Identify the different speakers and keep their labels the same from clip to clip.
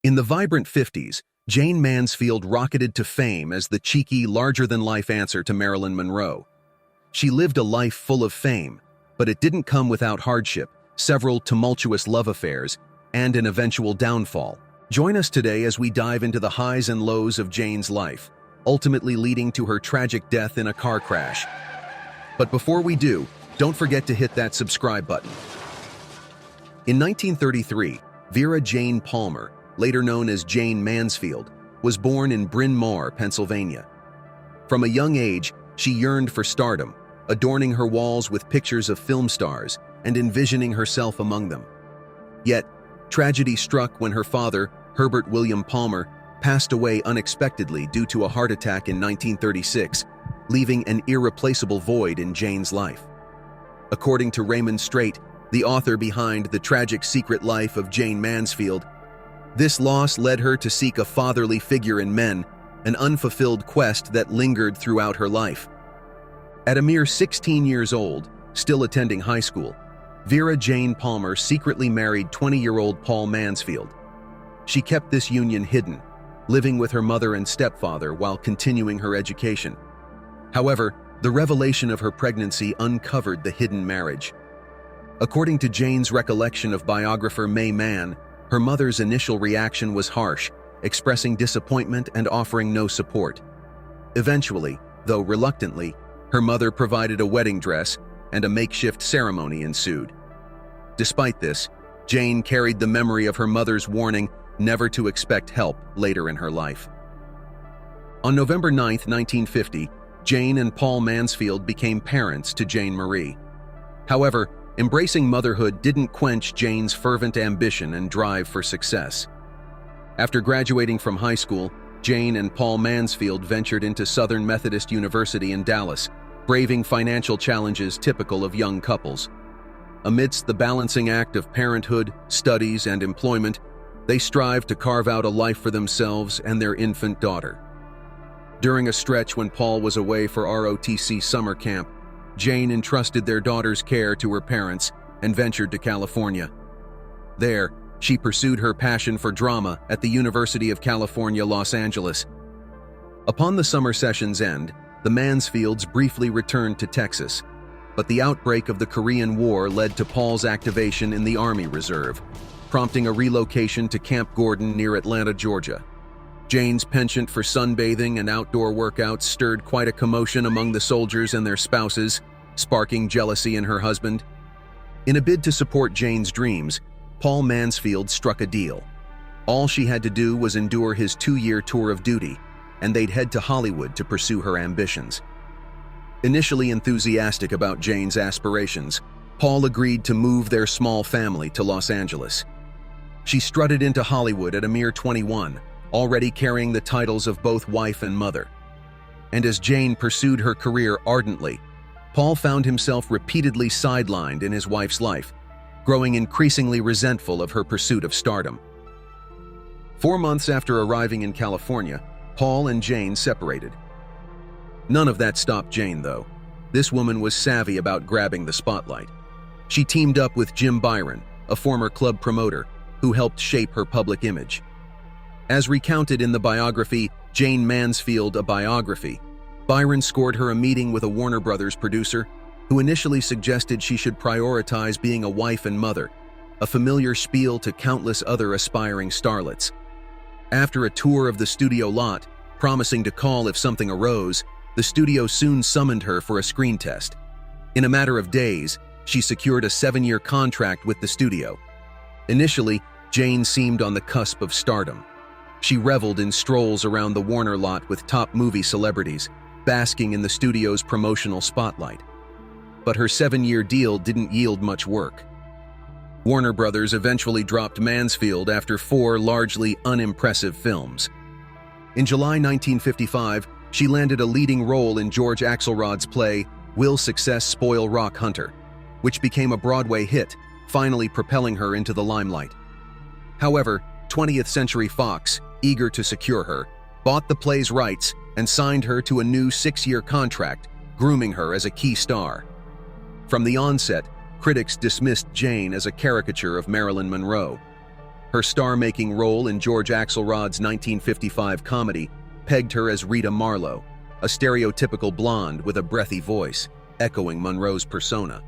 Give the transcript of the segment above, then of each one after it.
Speaker 1: In the vibrant 50s, Jayne Mansfield rocketed to fame as the cheeky, larger-than-life answer to Marilyn Monroe. She lived a life full of fame, but it didn't come without hardship, several tumultuous love affairs, and an eventual downfall. Join us today as we dive into the highs and lows of Jayne's life, ultimately leading to her tragic death in a car crash. But before we do, don't forget to hit that subscribe button. In 1933, Vera Jane Palmer, later known as Jayne Mansfield, was born in Bryn Mawr, Pennsylvania. From a young age, she yearned for stardom, adorning her walls with pictures of film stars and envisioning herself among them. Yet, tragedy struck when her father, Herbert William Palmer, passed away unexpectedly due to a heart attack in 1936, leaving an irreplaceable void in Jayne's life. According to Raymond Straight, the author behind The Tragic Secret Life of Jayne Mansfield, this loss led her to seek a fatherly figure in men, an unfulfilled quest that lingered throughout her life. At a mere 16 years old, still attending high school, Vera Jane Palmer secretly married 20-year-old Paul Mansfield. She kept this union hidden, living with her mother and stepfather while continuing her education. However, the revelation of her pregnancy uncovered the hidden marriage. According to Jayne's recollection of biographer May Mann, her mother's initial reaction was harsh, expressing disappointment and offering no support. Eventually, though reluctantly, her mother provided a wedding dress and a makeshift ceremony ensued. Despite this, Jayne carried the memory of her mother's warning never to expect help later in her life. On November 9, 1950, Jayne and Paul Mansfield became parents to Jane Marie. However, embracing motherhood didn't quench Jayne's fervent ambition and drive for success. After graduating from high school, Jayne and Paul Mansfield ventured into Southern Methodist University in Dallas, braving financial challenges typical of young couples. Amidst the balancing act of parenthood, studies, and employment, they strived to carve out a life for themselves and their infant daughter. During a stretch when Paul was away for ROTC summer camp, Jayne entrusted their daughter's care to her parents and ventured to California. There, she pursued her passion for drama at the University of California, Los Angeles. Upon the summer session's end, the Mansfields briefly returned to Texas, but the outbreak of the Korean War led to Paul's activation in the Army Reserve, prompting a relocation to Camp Gordon near Atlanta, Georgia. Jayne's penchant for sunbathing and outdoor workouts stirred quite a commotion among the soldiers and their spouses, sparking jealousy in her husband. In a bid to support Jayne's dreams, Paul Mansfield struck a deal. All she had to do was endure his 2-year tour of duty, and they'd head to Hollywood to pursue her ambitions. Initially enthusiastic about Jayne's aspirations, Paul agreed to move their small family to Los Angeles. She strutted into Hollywood at a mere 21, already carrying the titles of both wife and mother. And as Jayne pursued her career ardently, Paul found himself repeatedly sidelined in his wife's life, growing increasingly resentful of her pursuit of stardom. 4 months after arriving in California, Paul and Jayne separated. None of that stopped Jayne, though. This woman was savvy about grabbing the spotlight. She teamed up with Jim Byron, a former club promoter, who helped shape her public image. As recounted in the biography Jayne Mansfield, a Biography, Byron scored her a meeting with a Warner Brothers producer who initially suggested she should prioritize being a wife and mother, a familiar spiel to countless other aspiring starlets. After a tour of the studio lot, promising to call if something arose, the studio soon summoned her for a screen test. In a matter of days, she secured a 7-year contract with the studio. Initially, Jayne seemed on the cusp of stardom. She reveled in strolls around the Warner lot with top movie celebrities, basking in the studio's promotional spotlight. But her 7-year deal didn't yield much work. Warner Brothers eventually dropped Mansfield after 4 largely unimpressive films. In July 1955, she landed a leading role in George Axelrod's play Will Success Spoil Rock Hunter, which became a Broadway hit, finally propelling her into the limelight. However, 20th Century Fox, eager to secure her, bought the play's rights and signed her to a new 6-year contract, grooming her as a key star. From the onset, critics dismissed Jayne as a caricature of Marilyn Monroe. Her star-making role in George Axelrod's 1955 comedy pegged her as Rita Marlowe, a stereotypical blonde with a breathy voice, echoing Monroe's persona.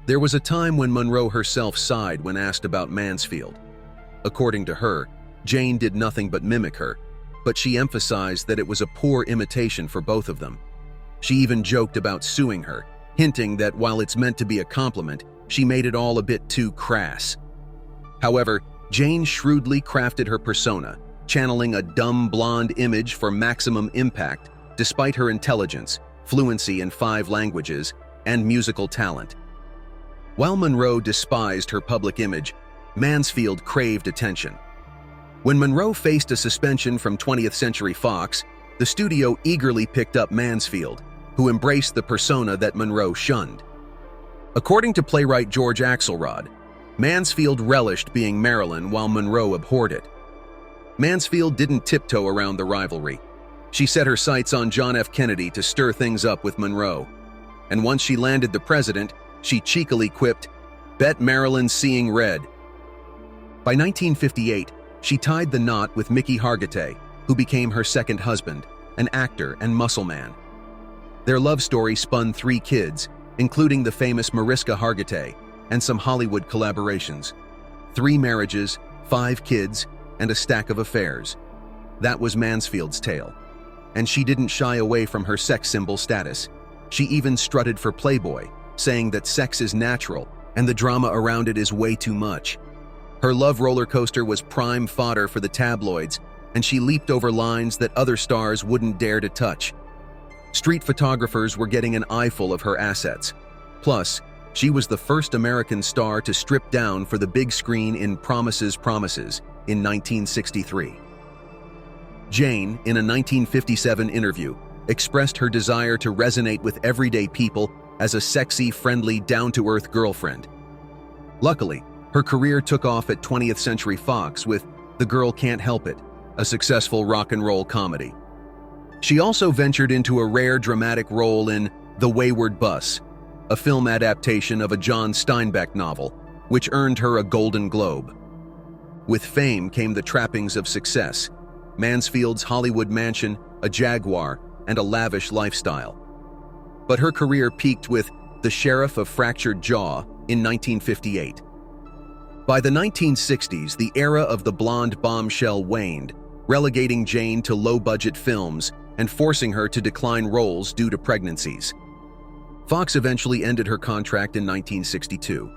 Speaker 1: There was a time when Monroe herself sighed when asked about Mansfield. According to her, Jayne did nothing but mimic her, but she emphasized that it was a poor imitation for both of them. She even joked about suing her, hinting that while it's meant to be a compliment, she made it all a bit too crass. However, Jayne shrewdly crafted her persona, channeling a dumb blonde image for maximum impact despite her intelligence, fluency in 5 languages, and musical talent. While Monroe despised her public image, Mansfield craved attention. When Monroe faced a suspension from 20th Century Fox, the studio eagerly picked up Mansfield, who embraced the persona that Monroe shunned. According to playwright George Axelrod, Mansfield relished being Marilyn while Monroe abhorred it. Mansfield didn't tiptoe around the rivalry. She set her sights on John F. Kennedy to stir things up with Monroe. And once she landed the president, she cheekily quipped, "Bet Marilyn's seeing red." By 1958, she tied the knot with Mickey Hargitay, who became her second husband, an actor and muscle man. Their love story spun 3 kids, including the famous Mariska Hargitay, and some Hollywood collaborations. 3 marriages, 5 kids, and a stack of affairs. That was Mansfield's tale. And she didn't shy away from her sex symbol status. She even strutted for Playboy, saying that sex is natural and the drama around it is way too much. Her love roller coaster was prime fodder for the tabloids, and she leaped over lines that other stars wouldn't dare to touch. Street photographers were getting an eyeful of her assets. Plus, she was the first American star to strip down for the big screen in Promises, Promises in 1963. Jayne, in a 1957 interview, expressed her desire to resonate with everyday people as a sexy, friendly, down-to-earth girlfriend. Luckily, her career took off at 20th Century Fox with The Girl Can't Help It, a successful rock and roll comedy. She also ventured into a rare dramatic role in The Wayward Bus, a film adaptation of a John Steinbeck novel, which earned her a Golden Globe. With fame came the trappings of success: Mansfield's Hollywood mansion, a Jaguar, and a lavish lifestyle. But her career peaked with The Sheriff of Fractured Jaw in 1958. By the 1960s, the era of the blonde bombshell waned, relegating Jayne to low-budget films and forcing her to decline roles due to pregnancies. Fox eventually ended her contract in 1962.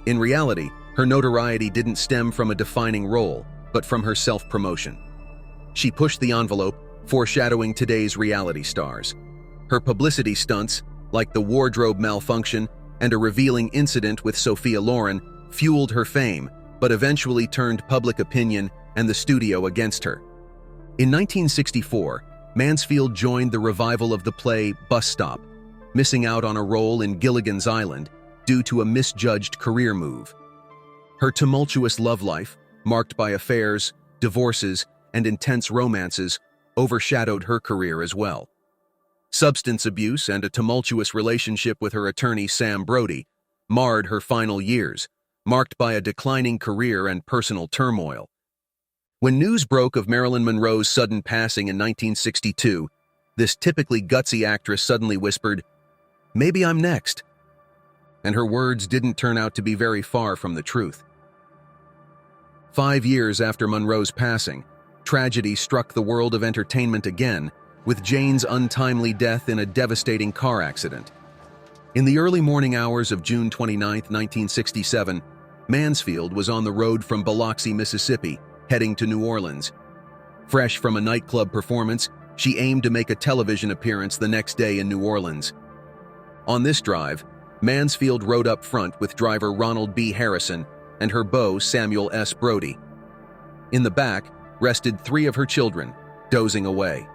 Speaker 1: In reality, her notoriety didn't stem from a defining role, but from her self-promotion. She pushed the envelope, foreshadowing today's reality stars. Her publicity stunts, like the wardrobe malfunction and a revealing incident with Sophia Loren, fueled her fame, but eventually turned public opinion and the studio against her. In 1964, Mansfield joined the revival of the play Bus Stop, missing out on a role in Gilligan's Island due to a misjudged career move. Her tumultuous love life, marked by affairs, divorces, and intense romances, overshadowed her career as well. Substance abuse and a tumultuous relationship with her attorney Sam Brody marred her final years, marked by a declining career and personal turmoil. When news broke of Marilyn Monroe's sudden passing in 1962, this typically gutsy actress suddenly whispered, "Maybe I'm next." And her words didn't turn out to be very far from the truth. 5 years after Monroe's passing, tragedy struck the world of entertainment again, with Jayne's untimely death in a devastating car accident. In the early morning hours of June 29, 1967, Mansfield was on the road from Biloxi, Mississippi, heading to New Orleans. Fresh from a nightclub performance, she aimed to make a television appearance the next day in New Orleans. On this drive, Mansfield rode up front with driver Ronald B. Harrison and her beau Samuel S. Brody. In the back rested 3 of her children, dozing away.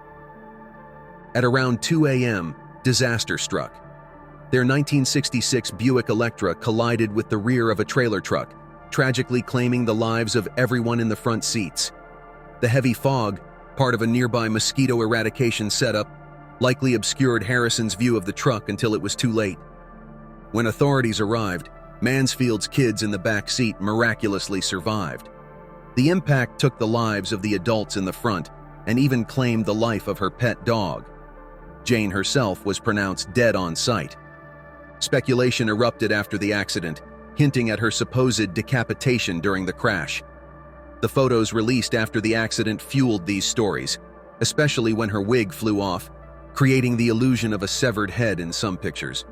Speaker 1: At around 2 a.m., disaster struck. Their 1966 Buick Electra collided with the rear of a trailer truck, tragically claiming the lives of everyone in the front seats. The heavy fog, part of a nearby mosquito eradication setup, likely obscured Harrison's view of the truck until it was too late. When authorities arrived, Mansfield's kids in the back seat miraculously survived, The impact took the lives of the adults in the front and even claimed the life of her pet dog. Jayne herself was pronounced dead on sight. Speculation erupted after the accident, hinting at her supposed decapitation during the crash. The photos released after the accident fueled these stories, especially when her wig flew off, creating the illusion of a severed head in some pictures.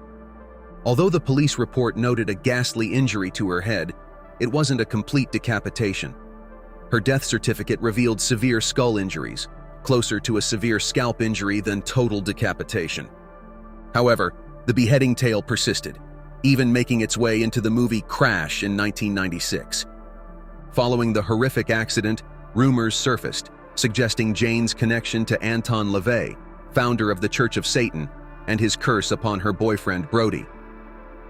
Speaker 1: Although the police report noted a ghastly injury to her head, it wasn't a complete decapitation. Her death certificate revealed severe skull injuries, closer to a severe scalp injury than total decapitation. However, the beheading tale persisted, even making its way into the movie Crash in 1996. Following the horrific accident, rumors surfaced, suggesting Jayne's connection to Anton LaVey, founder of the Church of Satan, and his curse upon her boyfriend Brody.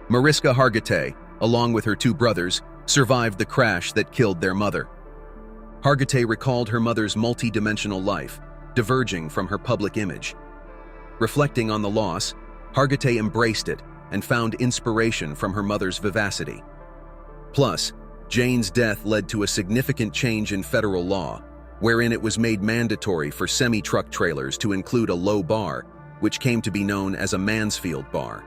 Speaker 1: Mickey Hargitay, along with her two brothers, survived the crash that killed their mother. Hargitay recalled her mother's multi-dimensional life, diverging from her public image. Reflecting on the loss, Hargitay embraced it and found inspiration from her mother's vivacity. Plus, Jayne's death led to a significant change in federal law, wherein it was made mandatory for semi-truck trailers to include a low bar, which came to be known as a Mansfield bar.